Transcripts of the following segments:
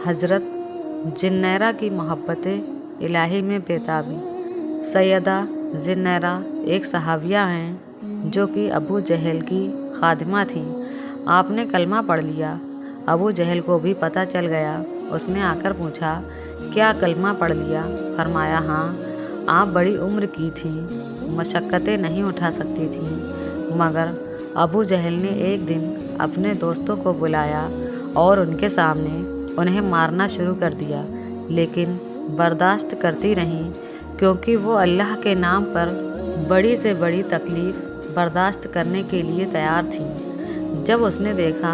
हज़रत जिन्नैरा की मोहब्बत इलाही में बेताबी। सैयदा जिन्नैरा एक सहाबिया हैं जो कि अबू जहल की खादिमा थीं। आपने कलमा पढ़ लिया। अबू जहल को भी पता चल गया। उसने आकर पूछा, क्या कलमा पढ़ लिया? फरमाया, हाँ। आप बड़ी उम्र की थीं, मशक्क़तें नहीं उठा सकती थीं। मगर अबू जहल ने एक दिन अपने दोस्तों को बुलाया और उनके सामने उन्हें मारना शुरू कर दिया, लेकिन बर्दाश्त करती रहीं, क्योंकि वो अल्लाह के नाम पर बड़ी से बड़ी तकलीफ़ बर्दाश्त करने के लिए तैयार थीं। जब उसने देखा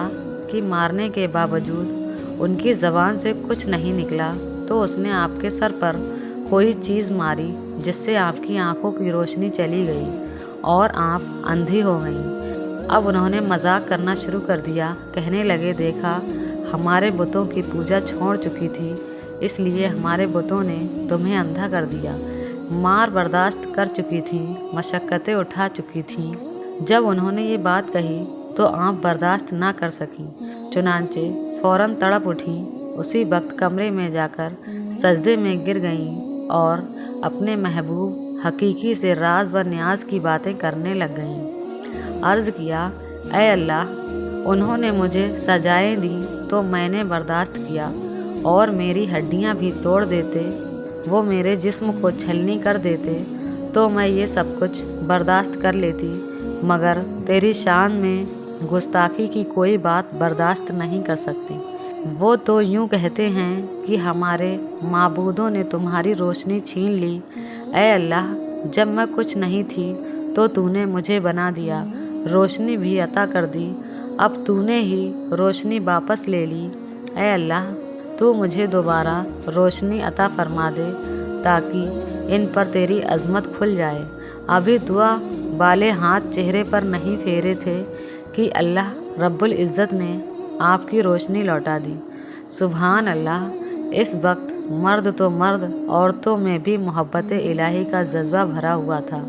कि मारने के बावजूद उनकी ज़बान से कुछ नहीं निकला, तो उसने आपके सर पर कोई चीज़ मारी, जिससे आपकी आंखों की रोशनी चली गई और आप अंधी हो गईं। अब उन्होंने मजाक करना शुरू कर दिया। कहने लगे, देखा, हमारे बुतों की पूजा छोड़ चुकी थी, इसलिए हमारे बुतों ने तुम्हें अंधा कर दिया। मार बर्दाश्त कर चुकी थी, मशक्क़तें उठा चुकी थी। जब उन्होंने ये बात कही तो आप बर्दाश्त ना कर सकी, चुनांचे फ़ौरन तड़प उठी। उसी वक्त कमरे में जाकर सजदे में गिर गईं और अपने महबूब हकीकी से राज व न्याज की बातें करने लग गईं। अर्ज़ किया, ऐ अल्लाह, उन्होंने मुझे सजाएं दी तो मैंने बर्दाश्त किया, और मेरी हड्डियां भी तोड़ देते, वो मेरे जिस्म को छलनी कर देते, तो मैं ये सब कुछ बर्दाश्त कर लेती, मगर तेरी शान में गुस्ताखी की कोई बात बर्दाश्त नहीं कर सकती। वो तो यूँ कहते हैं कि हमारे माबूदों ने तुम्हारी रोशनी छीन ली। ऐ अल्लाह, जब मैं कुछ नहीं थी तो तूने मुझे बना दिया, रोशनी भी अता कर दी। अब तूने ही रोशनी वापस ले ली। ऐ अल्लाह, तू मुझे दोबारा रोशनी अता फरमा दे, ताकि इन पर तेरी अज़मत खुल जाए। अभी दुआ वाले हाथ चेहरे पर नहीं फेरे थे कि अल्लाह रब्बुल इज़्ज़त ने आपकी रोशनी लौटा दी। सुभान अल्लाह। इस वक्त मर्द तो मर्द, औरतों में भी मोहब्बत इलाही का जज्बा भरा हुआ था।